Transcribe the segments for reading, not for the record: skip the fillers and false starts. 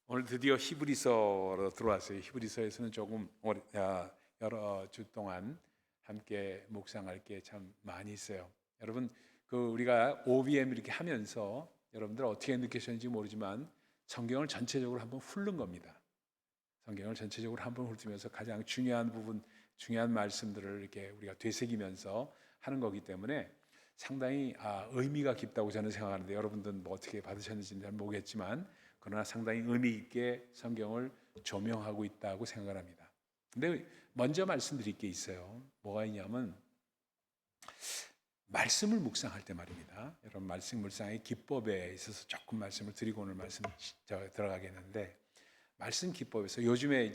오늘 드디어 히브리서로 들어왔어요. 히브리서에서는 조금 여러 주 동안 함께 묵상할 게 참 많이 있어요. 여러분, 우리가 OBM 이렇게 하면서 여러분들 어떻게 느끼셨는지 모르지만 성경을 전체적으로 한번 훑는 겁니다. 성경을 전체적으로 한번 훑으면서 가장 중요한 부분, 중요한 말씀들을 이렇게 우리가 되새기면서 하는 거기 때문에 상당히 의미가 깊다고 저는 생각하는데, 여러분들은 뭐 어떻게 받으셨는지는 잘 모르겠지만 그러나 상당히 의미 있게 성경을 조명하고 있다고 생각을 합니다. 근데 먼저 말씀드릴 게 있어요. 뭐가 있냐면 말씀을 묵상할 때 말입니다. 여러분, 말씀 묵상의 기법에 있어서 조금 말씀을 드리고 오늘 말씀 들어가겠는데, 말씀 기법에서 요즘에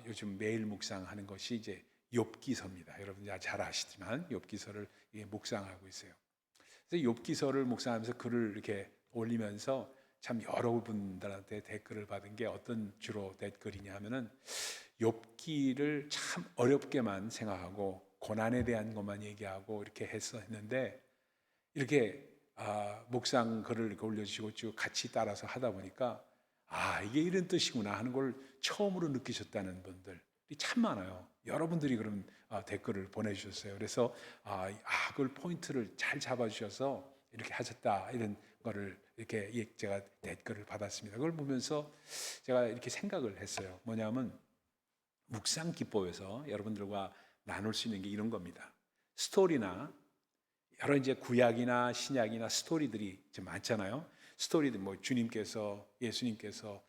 요즘 매일 묵상하는 것이 이제 욥기서입니다. 여러분 잘 아시지만 욥기서를 묵상하고 있어요. 그래서 욥기서를 묵상하면서 글을 이렇게 올리면서 참 여러분들한테 댓글을 받은 게 어떤 주로 댓글이냐 하면은 욥기를 참 어렵게만 생각하고 고난에 대한 것만 얘기하고 이렇게 했는데, 이렇게 묵상 글을 이렇게 올려주시고 쭉 같이 따라서 하다 보니까 이게 이런 뜻이구나 하는 걸 처음으로 느끼셨다는 분들이 참 많아요. 여러분들이 그런 댓글을 보내주셨어요. 그래서 그걸 포인트를 잘 잡아주셔서 이렇게 하셨다, 이런 거를 이렇게 제가 댓글을 받았습니다. 그걸 보면서 제가 이렇게 생각을 했어요. 뭐냐면 묵상 기법에서 여러분들과 나눌 수 있는 게 이런 겁니다. 스토리나 여러 이제 구약이나 신약이나 스토리들이 좀 많잖아요. 스토리들 뭐 예수님께서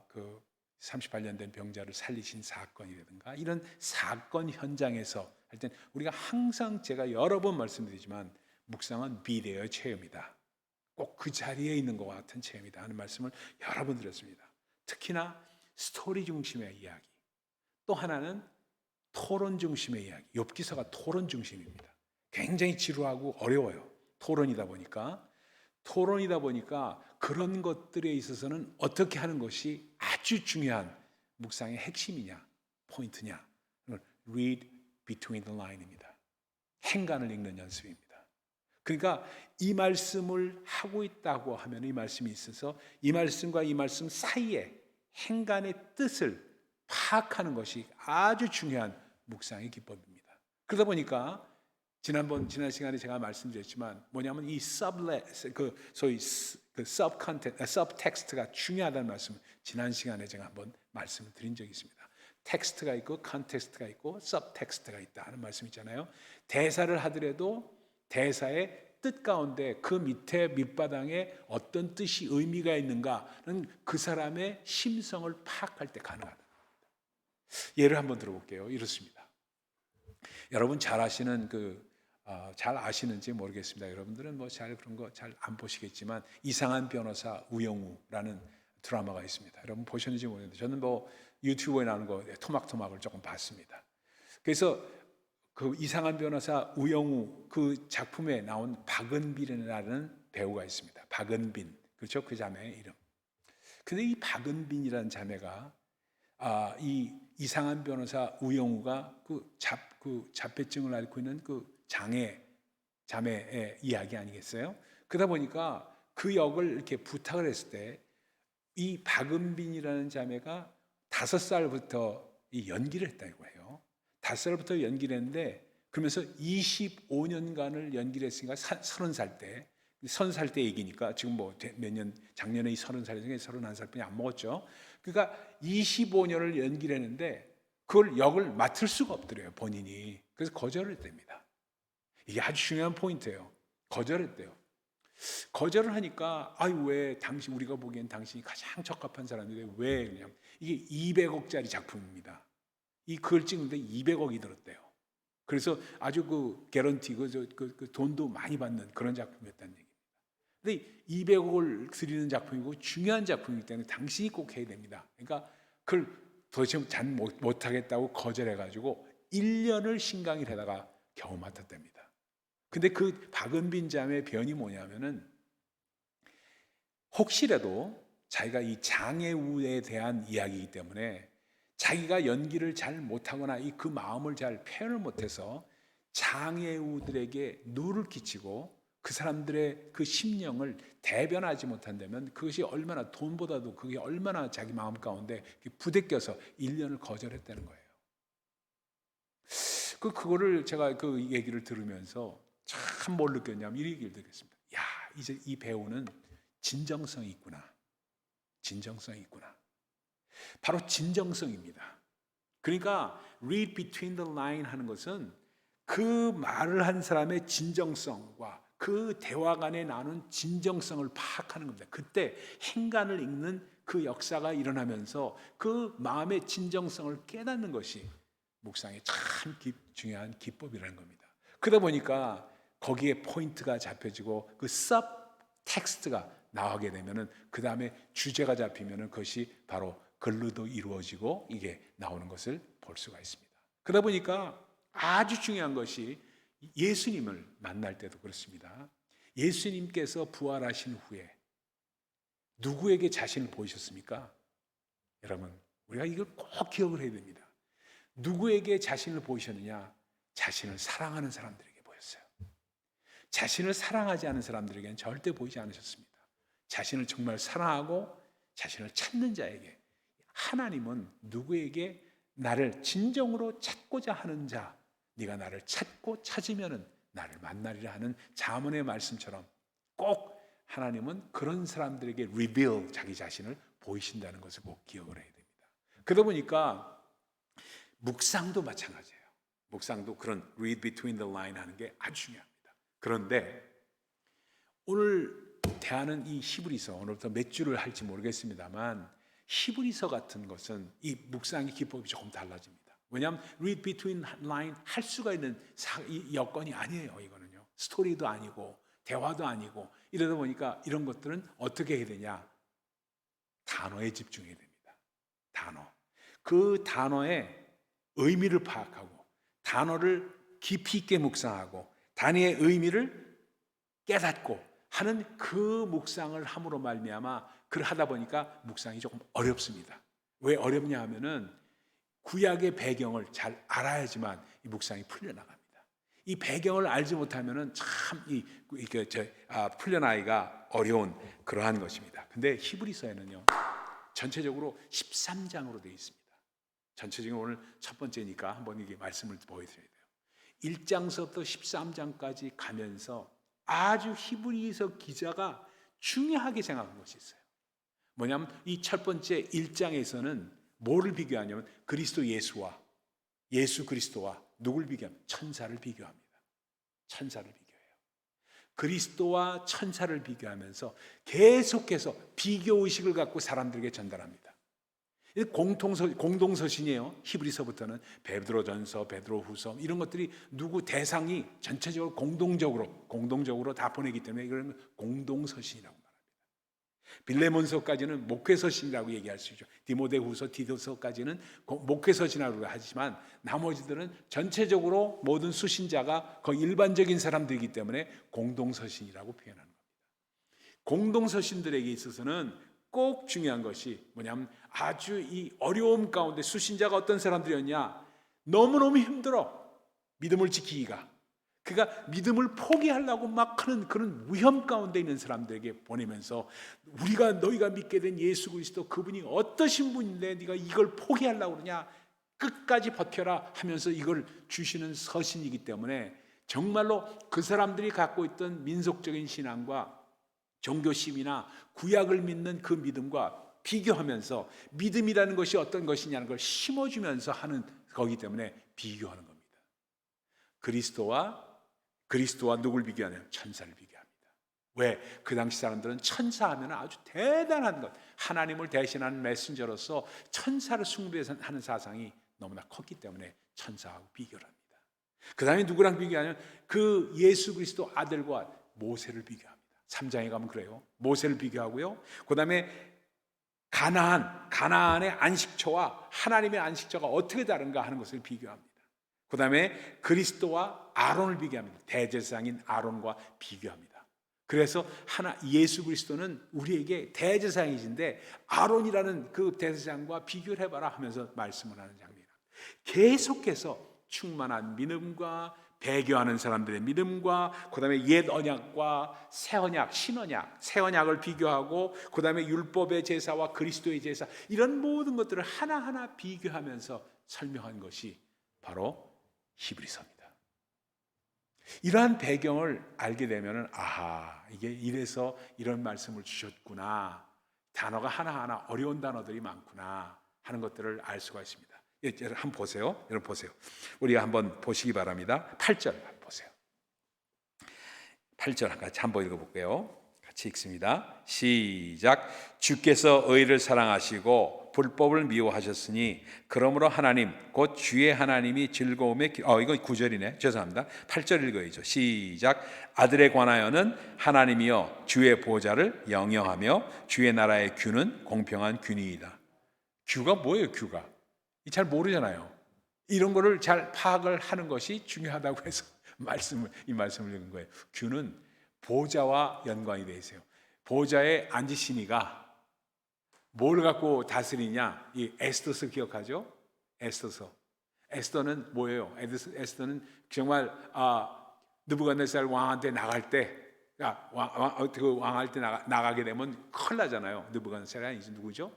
그 38년 된 병자를 살리신 사건이라든가 이런 사건 현장에서 할 땐 우리가 항상 제가 여러 번 말씀드리지만 묵상은 비대어의 체험이다. 꼭 그 자리에 있는 것 같은 체험이다 하는 말씀을 여러 번 드렸습니다. 특히나 스토리 중심의 이야기. 또 하나는 토론 중심의 이야기. 욥기서가 토론 중심입니다. 굉장히 지루하고 어려워요. 토론이다 보니까 그런 것들에 있어서는 어떻게 하는 것이 아주 중요한 묵상의 핵심이냐, 포인트냐. Read between the line입니다. 행간을 읽는 연습입니다. 그러니까 이 말씀을 하고 있다고 하면 이 말씀이 있어서 이 말씀과 이 말씀 사이에 행간의 뜻을 파악하는 것이 아주 중요한 묵상의 기법입니다. 그러다 보니까 지난 시간에 제가 말씀드렸지만 뭐냐면 이 소위 sub텍스트가 중요하다는 말씀 지난 시간에 제가 한번 말씀을 드린 적이 있습니다. 텍스트가 있고 컨텍스트가 있고 sub텍스트가 있다 하는 말씀 있잖아요. 대사를 하더라도 대사의 뜻 가운데 그 밑에 밑바닥에 어떤 뜻이 의미가 있는가는 그 사람의 심성을 파악할 때 가능하다. 예를 한번 들어볼게요. 이렇습니다. 여러분 잘 아시는지 모르겠습니다. 여러분들은 뭐 잘 그런 거 잘 안 보시겠지만 이상한 변호사 우영우라는 드라마가 있습니다. 여러분 보셨는지 모르겠는데 저는 뭐 유튜브에 나오는 거 토막토막을 조금 봤습니다. 그래서 그 이상한 변호사 우영우 그 작품에 나온 박은빈이라는 배우가 있습니다. 박은빈, 그렇죠? 그 자매의 이름. 근데 이 박은빈이라는 자매가 이 이상한 변호사 우영우가 그 자폐증을 앓고 있는 그 자매의 이야기 아니겠어요? 그러다 보니까 그 역을 이렇게 부탁을 했을 때 이 박은빈이라는 자매가 5살부터 이 연기를 했다고 해요. 5살부터 연기를 했는데 그러면서 25년간을 연기를 했으니까 30살 때 30살 때 얘기니까 지금 뭐 몇 년 작년에 이 30살 중에 31살뿐이 안 먹었죠. 그러니까 25년을 연기를 했는데 그걸 역을 맡을 수가 없더래요, 본인이. 그래서 거절을 했답니다. 이게 아주 중요한 포인트예요. 거절했대요. 거절을 하니까 왜 당신 우리가 보기엔 당신이 가장 적합한 사람인데 왜 그냥 이게 200억짜리 작품입니다. 이 그걸 찍는데 200억이 들었대요. 그래서 아주 그 개런티 그 돈도 많이 받는 그런 작품이었다는 얘기입니다. 근데 200억을 드리는 작품이고 중요한 작품이기 때문에 당신이 꼭 해야 됩니다. 그러니까 그걸 도대체 잘 못하겠다고 거절해가지고 1년을 신강일하다가 겨우 맡았답니다. 근데 그 박은빈 자매의 변이 뭐냐면은 혹시라도 자기가 이 장애우에 대한 이야기이기 때문에 자기가 연기를 잘 못하거나 그 마음을 잘 표현을 못해서 장애우들에게 누를 끼치고 그 사람들의 그 심령을 대변하지 못한다면 그것이 얼마나, 돈보다도 그게 얼마나 자기 마음 가운데 부대껴서 1년을 거절했다는 거예요. 그거를 제가 그 얘기를 들으면서 참 뭘 느꼈냐면 이 얘기를 듣겠습니다. 야, 이제 이 배우는 진정성이 있구나. 진정성이 있구나. 바로 진정성입니다. 그러니까 read between the line 하는 것은 그 말을 한 사람의 진정성과 그 대화 간에 나눈 진정성을 파악하는 겁니다. 그때 행간을 읽는 그 역사가 일어나면서 그 마음의 진정성을 깨닫는 것이 묵상의 참 중요한 기법이라는 겁니다. 그러다 보니까 거기에 포인트가 잡혀지고 그 서브 텍스트가 나오게 되면은 그 다음에 주제가 잡히면은 그것이 바로 글로도 이루어지고 이게 나오는 것을 볼 수가 있습니다. 그러다 보니까 아주 중요한 것이 예수님을 만날 때도 그렇습니다. 예수님께서 부활하신 후에 누구에게 자신을 보이셨습니까? 여러분, 우리가 이걸 꼭 기억을 해야 됩니다. 누구에게 자신을 보이셨느냐? 자신을 사랑하는 사람들에게 보였어요. 자신을 사랑하지 않은 사람들에게는 절대 보이지 않으셨습니다. 자신을 정말 사랑하고 자신을 찾는 자에게, 하나님은 누구에게 나를 진정으로 찾고자 하는 자, 네가 나를 찾고 찾으면은 나를 만나리라 하는 잠언의 말씀처럼 꼭 하나님은 그런 사람들에게 reveal, 자기 자신을 보이신다는 것을 꼭 기억을 해야 됩니다. 그러다 보니까 묵상도 마찬가지예요. 묵상도 그런 read between the line 하는 게 아주 중요합니다. 그런데 오늘 대하는 이 히브리서, 오늘부터 몇 주를 할지 모르겠습니다만 히브리서 같은 것은 이 묵상의 기법이 조금 달라집니다. 왜냐하면 read between line 할 수가 있는 이 여건이 아니에요. 이거는요. 스토리도 아니고 대화도 아니고 이러다 보니까 이런 것들은 어떻게 해야 되냐? 단어에 집중해야 됩니다. 단어. 그 단어의 의미를 파악하고 단어를 깊이 있게 묵상하고 단어의 의미를 깨닫고 하는 그 묵상을 함으로 말미암아 그걸 하다 보니까 묵상이 조금 어렵습니다. 왜 어렵냐 하면은 구약의 배경을 잘 알아야지만 이 묵상이 풀려나갑니다. 이 배경을 알지 못하면은 참 풀려나기가 어려운 그러한 것입니다. 근데 히브리서에는요, 전체적으로 13장으로 되어 있습니다. 전체적으로 오늘 첫 번째니까 한번 이게 말씀을 보여드려야 돼요. 1장서부터 13장까지 가면서 아주 히브리서 기자가 중요하게 생각한 것이 있어요. 뭐냐면 이 첫 번째 1장에서는 뭐를 비교하냐면 그리스도 예수와 예수 그리스도와 누굴 비교하면 천사를 비교합니다. 천사를 비교해요. 그리스도와 천사를 비교하면서 계속해서 비교의식을 갖고 사람들에게 전달합니다. 공동서신이에요. 히브리서부터는 베드로전서, 베드로후서 이런 것들이 누구 대상이 전체적으로 공동적으로 다 보내기 때문에 이걸 공동서신이라고 말합니다. 빌레몬서까지는 목회서신이라고 얘기할 수 있죠. 디모데후서, 디도서까지는 목회서신이라고 하지만 나머지들은 전체적으로 모든 수신자가 거의 일반적인 사람들이기 때문에 공동서신이라고 표현하는 겁니다. 공동서신들에게 있어서는 꼭 중요한 것이 뭐냐면 아주 이 어려움 가운데 수신자가 어떤 사람들이었냐? 너무너무 힘들어. 믿음을 지키기가. 그가 믿음을 포기하려고 막 하는 그런 위험 가운데 있는 사람들에게 보내면서 너희가 믿게 된 예수 그리스도 그분이 어떠신 분인데 네가 이걸 포기하려고 그러냐? 끝까지 버텨라 하면서 이걸 주시는 서신이기 때문에 정말로 그 사람들이 갖고 있던 민속적인 신앙과 종교심이나 구약을 믿는 그 믿음과 비교하면서 믿음이라는 것이 어떤 것이냐는 걸 심어주면서 하는 거기 때문에 비교하는 겁니다. 그리스도와 누굴 비교하냐면 천사를 비교합니다. 왜? 그 당시 사람들은 천사하면 아주 대단한 것, 하나님을 대신하는 메신저로서 천사를 숭배하는 사상이 너무나 컸기 때문에 천사하고 비교를 합니다. 그 다음에 누구랑 비교하냐면 그 예수 그리스도 아들과 모세를 비교합니다. 3장에 가면 그래요. 모세를 비교하고요. 그 다음에 가나안의 안식처와 하나님의 안식처가 어떻게 다른가 하는 것을 비교합니다. 그 다음에 그리스도와 아론을 비교합니다. 대제사장인 아론과 비교합니다. 그래서 예수 그리스도는 우리에게 대제사장이신데 아론이라는 그 대제사장과 비교를 해봐라 하면서 말씀을 하는 장면입니다. 계속해서 충만한 믿음과 배교하는 사람들의 믿음과 그다음에 옛 언약과 새 언약, 신언약, 새 언약을 비교하고 그다음에 율법의 제사와 그리스도의 제사, 이런 모든 것들을 하나하나 비교하면서 설명한 것이 바로 히브리서입니다. 이러한 배경을 알게 되면 아하, 이게 이래서 이런 말씀을 주셨구나, 단어가 하나하나 어려운 단어들이 많구나 하는 것들을 알 수가 있습니다. 여러분 한번 보세요. 여러분 보세요. 우리가 한번 보시기 바랍니다. 8절 한번 보세요. 8절 같이 한번 읽어볼게요. 같이 읽습니다. 시작. 주께서 의를 사랑하시고 불법을 미워하셨으니 그러므로 하나님 곧 주의 하나님이 즐거움에 이거 9절이네. 죄송합니다. 8절 읽어야죠. 시작. 아들에 관하여는 하나님이여 주의 보좌를 영영하며 주의 나라의 규는 공평한 규니이다. 규가 뭐예요? 규가 잘 모르잖아요. 이런 거를 잘 파악을 하는 것이 중요하다고 해서 이 말씀을 읽은 거예요. 규는 보좌와 연관이 되어 있어요. 보좌에 앉으시니가 뭘 갖고 다스리냐? 이 에스더서 기억하죠? 에스더는 뭐예요? 에스더는 정말 느부갓네살 왕한테 나갈 때, 그 왕한테 나가게 되면 큰일 나잖아요. 느부갓네살이 아니지 누구죠?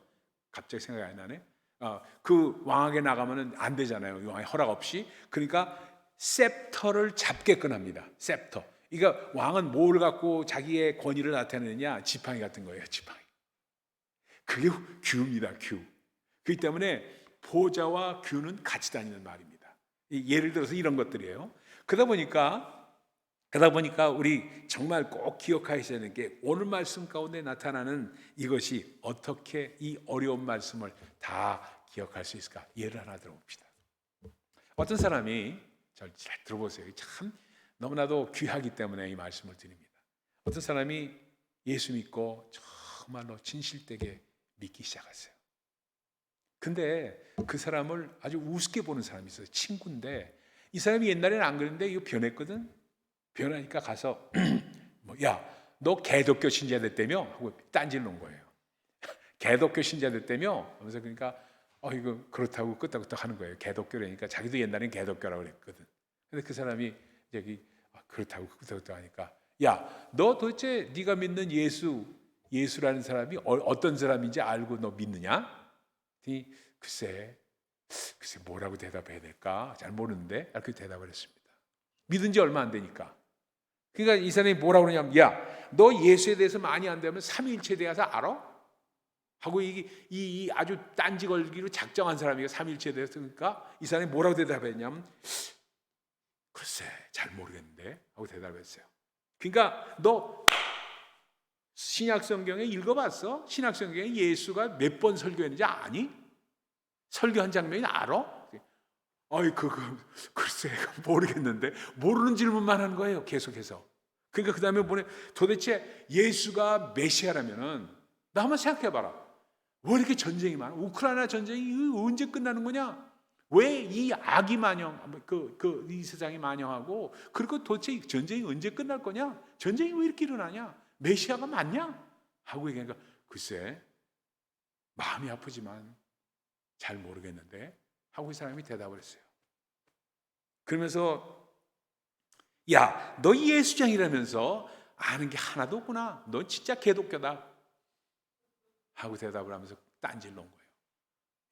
갑자기 생각이 안 나네. 그 왕에게 나가면은 안 되잖아요. 왕의 허락 없이. 그러니까 셉터를 잡게끔 합니다. 셉터. 그러니까 왕은 뭘 갖고 자기의 권위를 나타내느냐? 지팡이 같은 거예요. 지팡이. 그게 규입니다. 규. 그렇기 때문에 보좌와 규는 같이 다니는 말입니다. 예를 들어서 이런 것들이에요. 그러다 보니까 우리 정말 꼭 기억하셔야 되는 게 오늘 말씀 가운데 나타나는 이것이 어떻게 이 어려운 말씀을 다 기억할 수 있을까? 예를 하나 들어봅시다. 어떤 사람이 잘 들어보세요. 참 너무나도 귀하기 때문에 이 말씀을 드립니다. 어떤 사람이 예수 믿고 정말로 진실되게 믿기 시작했어요. 근데 그 사람을 아주 우습게 보는 사람이 있어요. 친구인데 이 사람이 옛날에는 안 그랬는데 이거 변했거든. 변하니까 가서 야, 너 개독교 신자 됐다며? 하고 딴지를 놓은 거예요. 개독교 신자 됐다며? 하면서 그러니까 이거 그렇다고 끄떡끄떡 하는 거예요. 개독교라니까 자기도 옛날엔 개독교라고 그랬거든. 근데 그 사람이 여기 그렇다고 끄떡끄떡 하니까 야, 너 도대체 네가 믿는 예수라는 사람이 어떤 사람인지 알고 너 믿느냐? 글쎄 뭐라고 대답해야 될까? 잘 모르는데 이렇게 대답을 했습니다. 믿은 지 얼마 안 되니까. 그러니까 이 사람이 뭐라고 그러냐면 야, 너 예수에 대해서 많이 안다면 삼위일체에 대해서 알아? 하고 이 아주 딴지 걸기로 작정한 사람이 삼위일체에 대해서 그러니까 이 사람이 뭐라고 대답했냐면 글쎄 잘 모르겠는데 하고 대답했어요. 그러니까 너 신약성경에 읽어봤어? 신약성경에 예수가 몇 번 설교했는지 아니? 설교한 장면이 알아? 글쎄 모르겠는데 모르는 질문만 하는 거예요. 계속해서. 그러니까 그 다음에 도대체 예수가 메시아라면은 나 한번 생각해봐라. 왜 이렇게 전쟁이 많아? 우크라이나 전쟁이 언제 끝나는 거냐? 왜 이 악이 만영, 이 세상이 만영하고 그리고 도대체 전쟁이 언제 끝날 거냐? 전쟁이 왜 이렇게 일어나냐? 메시아가 맞냐? 하고 얘기하니까 글쎄 마음이 아프지만 잘 모르겠는데 하고 이 사람이 대답을 했어요. 그러면서 야, 너 예수장이라면서 아는 게 하나도 없구나. 너 진짜 개독교다. 하고 대답을 하면서 딴지를 놓은 거예요.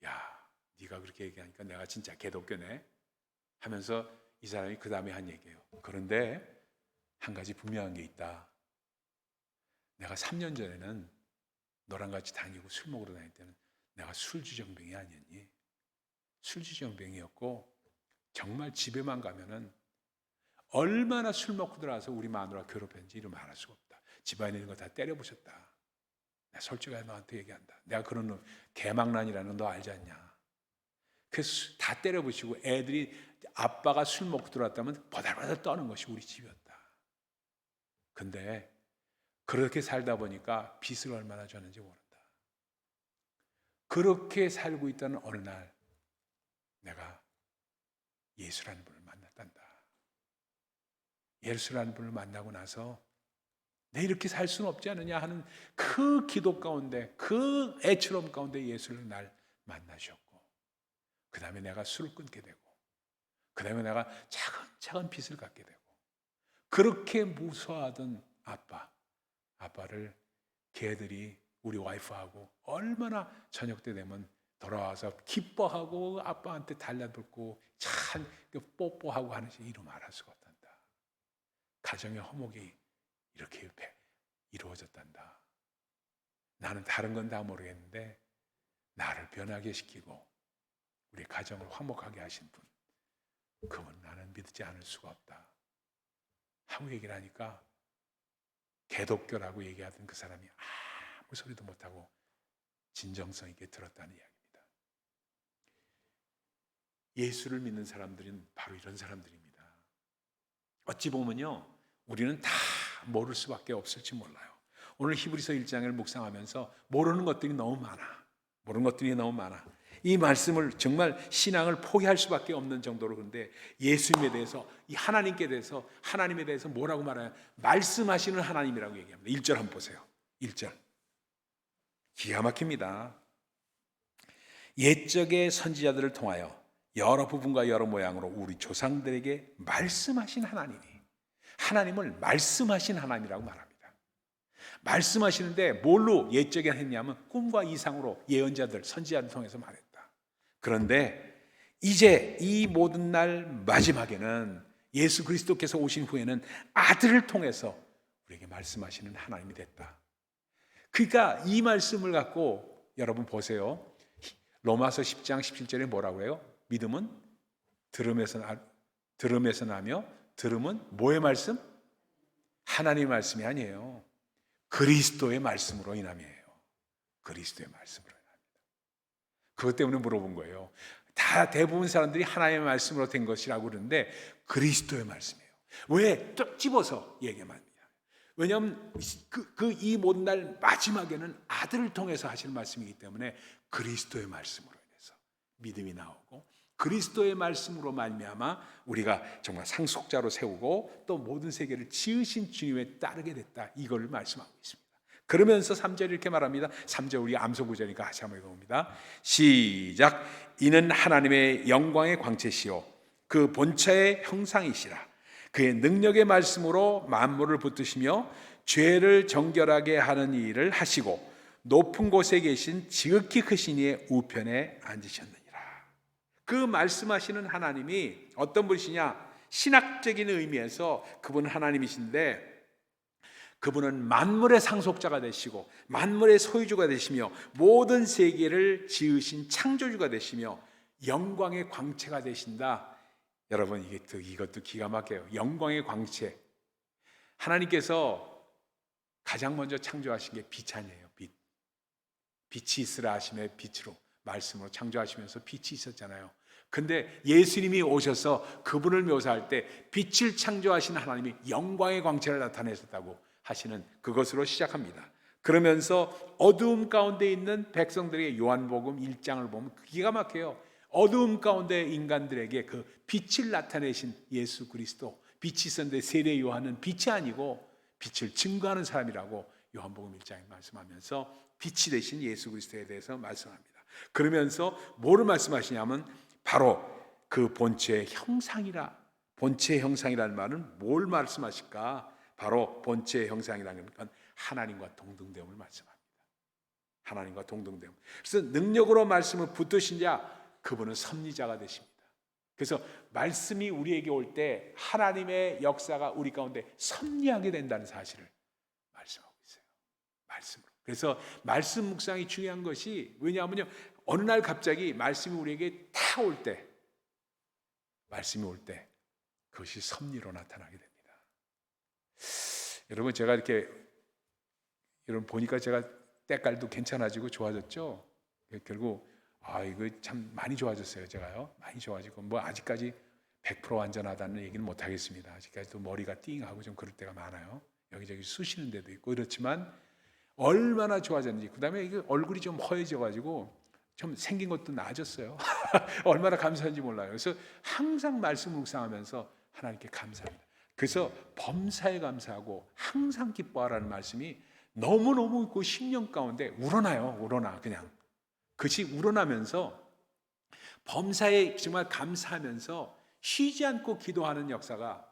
야, 네가 그렇게 얘기하니까 내가 진짜 개독교네 하면서 이 사람이 그 다음에 한 얘기예요. 그런데 한 가지 분명한 게 있다. 내가 3년 전에는 너랑 같이 다니고 술 먹으러 다닐 때는 내가 술주정뱅이 아니었니? 술주정뱅이였고 정말 집에만 가면은 얼마나 술 먹고 들어와서 우리 마누라 괴롭혔는지 이름 말할 수가 없다. 집안에 있는 거 다 때려부셨다. 내가 솔직하게 너한테 얘기한다. 내가 그런 놈 개망난이라는 너 알지 않냐? 그래서 다 때려부시고 애들이 아빠가 술 먹고 들어왔다면 버달버달 떠는 것이 우리 집이었다. 근데 그렇게 살다 보니까 빚을 얼마나 졌는지 모른다. 그렇게 살고 있다는 어느 날 내가 예수라는 분을 만났단다. 예수라는 분을 만나고 나서 내 이렇게 살 수는 없지 않느냐 하는 그 기도 가운데 그 애처럼 가운데 예수를 날 만나셨고 그 다음에 내가 술을 끊게 되고 다음에 내가 차근차근 빚을 갚게 되고, 그렇게 무서워하던 아빠를 걔들이, 우리 와이프하고 얼마나 저녁 때 되면 돌아와서 기뻐하고 아빠한테 달라붙고 참 뽀뽀하고 하는 시 이루 말할 수가 없단다. 가정의 화목이 이렇게 이루어졌단다. 나는 다른 건 다 모르겠는데 나를 변하게 시키고 우리 가정을 화목하게 하신 분, 그분 나는 믿지 않을 수가 없다 하고 얘기를 하니까, 개독교라고 얘기하던 그 사람이 아무 소리도 못하고 진정성 있게 들었다는 이야기입니다. 예수를 믿는 사람들은 바로 이런 사람들입니다. 어찌 보면요, 우리는 다 모를 수밖에 없을지 몰라요. 오늘 히브리서 1장을 묵상하면서 모르는 것들이 너무 많아. 이 말씀을 정말 신앙을 포기할 수밖에 없는 정도로. 그런데 예수님에 대해서, 이 하나님께 대해서, 하나님에 대해서 뭐라고 말해요? 말씀하시는 하나님이라고 얘기합니다. 1절 한번 보세요. 1절 기가 막힙니다. 옛적의 선지자들을 통하여 여러 부분과 여러 모양으로 우리 조상들에게 말씀하신 하나님을 말씀하신 하나님이라고 말합니다. 말씀하시는데 뭘로 옛적에 했냐면 꿈과 이상으로 예언자들, 선지자를 통해서 말했다. 그런데 이제 이 모든 날 마지막에는 예수 그리스도께서 오신 후에는 아들을 통해서 우리에게 말씀하시는 하나님이 됐다. 그러니까 이 말씀을 갖고 여러분 보세요. 로마서 10장 17절에 뭐라고 해요? 믿음은 들음에서 나며, 들음은 뭐의 말씀? 하나님의 말씀이 아니에요. 그리스도의 말씀으로 인함이에요. 그리스도의 말씀으로 인합니다. 그것 때문에 물어본 거예요. 대부분 사람들이 하나님의 말씀으로 된 것이라고 그러는데 그리스도의 말씀이에요. 왜? 또 집어서 얘기합니다. 왜냐하면 이 모든 날 마지막에는 아들을 통해서 하실 말씀이기 때문에 그리스도의 말씀으로 인해서 믿음이 나오고, 그리스도의 말씀으로 말미암아 우리가 정말 상속자로 세우고 또 모든 세계를 지으신 주님에 따르게 됐다, 이걸 말씀하고 있습니다. 그러면서 3절 이렇게 말합니다. 3절 우리 암소 구절이니까 같이 한번 읽어봅니다. 시작. 이는 하나님의 영광의 광채시요 그 본체의 형상이시라. 그의 능력의 말씀으로 만물을 붙드시며 죄를 정결하게 하는 일을 하시고 높은 곳에 계신 지극히 크신 이의 우편에 앉으셨느니라. 그 말씀하시는 하나님이 어떤 분이시냐? 신학적인 의미에서 그분은 하나님이신데, 그분은 만물의 상속자가 되시고 만물의 소유주가 되시며 모든 세계를 지으신 창조주가 되시며 영광의 광채가 되신다. 여러분, 이것도 기가 막혀요. 영광의 광채. 하나님께서 가장 먼저 창조하신 게 빛 아니에요. 빛이 있으라 하심에 빛으로, 말씀으로 창조하시면서 빛이 있었잖아요. 근데 예수님이 오셔서 그분을 묘사할 때 빛을 창조하신 하나님이 영광의 광채를 나타내셨다고 하시는 그것으로 시작합니다. 그러면서 어두움 가운데 있는 백성들에게 요한복음 1장을 보면 기가 막혀요. 어두움 가운데 인간들에게 그 빛을 나타내신 예수 그리스도, 빛이 있었는데 세례 요한은 빛이 아니고 빛을 증거하는 사람이라고 요한복음 1장에 말씀하면서 빛이 되신 예수 그리스도에 대해서 말씀합니다. 그러면서 뭐를 말씀하시냐면 바로 그 본체의 형상이라. 본체의 형상이라는 말은 뭘 말씀하실까? 바로 본체의 형상이라는 건 하나님과 동등됨을 말씀합니다. 하나님과 동등됨. 그래서 능력으로 말씀을 붙드신 자, 그분은 섭리자가 되십니다. 그래서 말씀이 우리에게 올 때 하나님의 역사가 우리 가운데 섭리하게 된다는 사실을 말씀하고 있어요. 말씀으로. 그래서 말씀 묵상이 중요한 것이, 왜냐하면요, 어느 날 갑자기 말씀이 우리에게 다 올 때, 말씀이 올 때 그것이 섭리로 나타나게 됩니다. 여러분, 제가 이렇게 여러분 보니까 제가 때깔도 괜찮아지고 좋아졌죠. 결국 이거 참 많이 좋아졌어요. 제가요, 많이 좋아지고, 뭐 아직까지 100% 완전하다는 얘기는 못 하겠습니다. 아직까지도 머리가 띵하고 좀 그럴 때가 많아요. 여기저기 쑤시는 데도 있고. 그렇지만 얼마나 좋아졌는지, 그 다음에 이게 얼굴이 좀 허해져가지고 좀 생긴 것도 나아졌어요. 얼마나 감사한지 몰라요. 그래서 항상 말씀 묵상하면서 하나님께 감사합니다. 그래서 범사에 감사하고 항상 기뻐하라는 말씀이 너무너무 그 10년 가운데 우러나요. 우러나. 그냥 그것이 우러나면서 범사에 정말 감사하면서 쉬지 않고 기도하는 역사가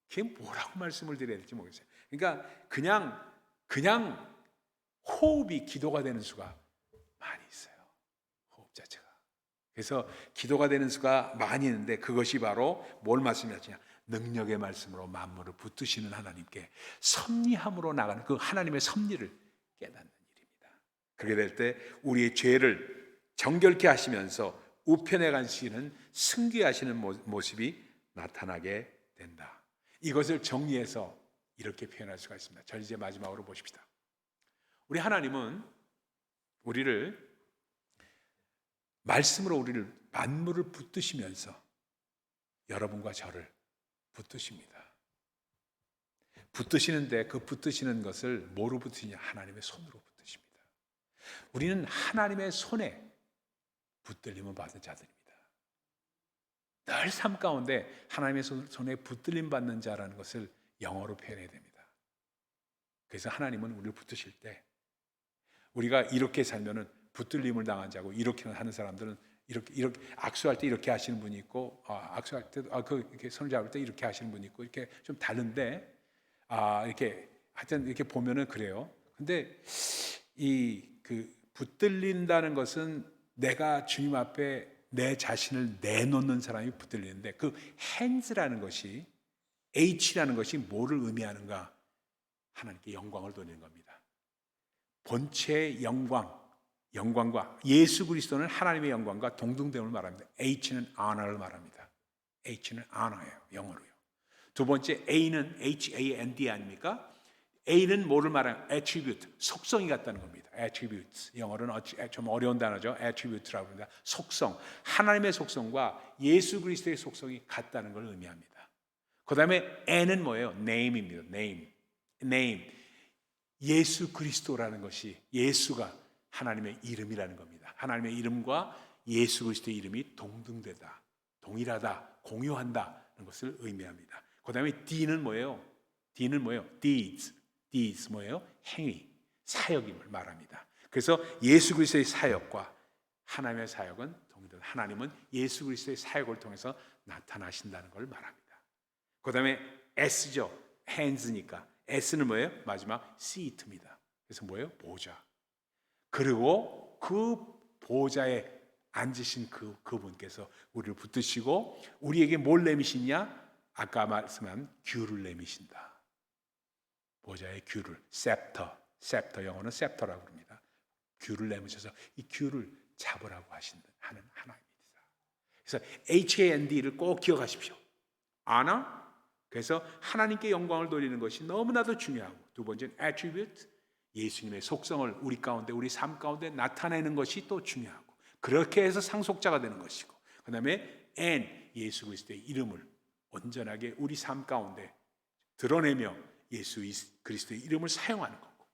그게 뭐라고 말씀을 드려야 될지 모르겠어요. 그러니까 그냥 호흡이 기도가 되는 수가 많이 있어요. 호흡 자체가. 그래서 기도가 되는 수가 많이 있는데 그것이 바로 뭘 말씀하시냐? 능력의 말씀으로 만물을 붙드시는 하나님께 섭리함으로 나가는 그 하나님의 섭리를 깨닫는 일입니다. 그렇게 될 때 우리의 죄를 정결케 하시면서 우편에 가시는 승귀하시는 모습이 나타나게 된다. 이것을 정리해서 이렇게 표현할 수가 있습니다. 저 이제 마지막으로 보십시다. 우리 하나님은 우리를 말씀으로 우리를 만물을 붙드시면서 여러분과 저를 붙드십니다. 붙드시는데 그 붙드시는 것을 뭐로 붙으시냐? 하나님의 손으로 붙드십니다. 우리는 하나님의 손에 붙들림을 받은 자들입니다. 늘 삶 가운데 하나님의 손에 붙들림 받는 자라는 것을 영어로 표현해야 됩니다. 그래서 하나님은 우리를 붙드실 때 우리가 이렇게 살면은 붙들림을 당한 자고 이렇게 하는 사람들은 이렇게 악수할 때 이렇게 하시는 분이 있고 악수할 때도 이렇게 손을 잡을 때 이렇게 하시는 분이 있고 이렇게 좀 다른데 이렇게 하여튼 이렇게 보면은 그래요. 근데 그 붙들린다는 것은 내가 주님 앞에 내 자신을 내놓는 사람이 붙들리는데 그 hands라는 것이 H라는 것이 뭐를 의미하는가? 하나님께 영광을 돌리는 겁니다. 본체의 영광과 예수 그리스도는 하나님의 영광과 동등됨을 말합니다. H는 honor를 말합니다. H는 honor예요. 영어로요. 두 번째 A는 HAND 아닙니까? A는 뭐를 말하는? attribute, 속성이 같다는 겁니다. attributes, 영어로는 좀 어려운 단어죠. attribute라고 합니다. 속성, 하나님의 속성과 예수 그리스도의 속성이 같다는 걸 의미합니다. 그 다음에 N은 뭐예요? name입니다. name. 예수 그리스도라는 것이 예수가 하나님의 이름이라는 겁니다. 하나님의 이름과 예수 그리스도의 이름이 동등되다, 동일하다, 공유한다는 것을 의미합니다. 그 다음에 D는 뭐예요? Deeds 뭐예요? 행위, 사역임을 말합니다. 그래서 예수 그리스도의 사역과 하나님의 사역은 동일하다. 하나님은 예수 그리스도의 사역을 통해서 나타나신다는 걸 말합니다. 그 다음에 S죠. hands니까 S는 뭐예요? 마지막 seat입니다. 그래서 뭐예요? 보좌. 그리고 그 보좌에 앉으신 그분께서 우리를 붙드시고 우리에게 뭘 내미시냐? 아까 말씀한 규를 내미신다. 보좌의 규를, 셉터, 영어는 셉터라고 합니다. 규를 내미셔서 이 규를 잡으라고 하는 하나님입니다. 그래서 HAND를 꼭 기억하십시오. honor, 그래서 하나님께 영광을 돌리는 것이 너무나도 중요하고 두 번째는 attribute, 예수님의 속성을 우리 가운데 우리 삶 가운데 나타내는 것이 또 중요하고 그렇게 해서 상속자가 되는 것이고 그 다음에 and, 예수 그리스도의 이름을 온전하게 우리 삶 가운데 드러내며 예수 그리스도의 이름을 사용하는 거고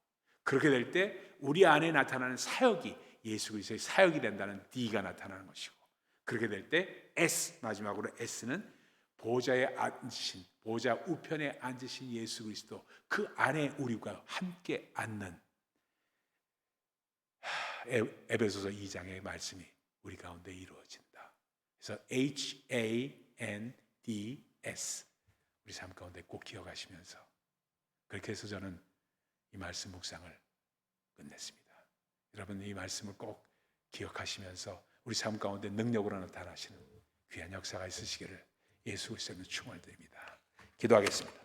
그렇게 될 때 우리 안에 나타나는 사역이 예수 그리스도의 사역이 된다는 D가 나타나는 것이고 그렇게 될 때 S, 마지막으로 S는 보좌에 앉으신 보좌 우편에 앉으신 예수 그리스도 그 안에 우리가 함께 앉는 에베소서 2장의 말씀이 우리 가운데 이루어진다. 그래서 HANDS 우리 삶 가운데 꼭 기억하시면서 그렇게 해서 저는 이 말씀 묵상을 끝냈습니다. 여러분 이 말씀을 꼭 기억하시면서 우리 삶 가운데 능력으로 나타나시는 귀한 역사가 있으시기를 예수 그리스도의 축원을 드립니다. 기도하겠습니다.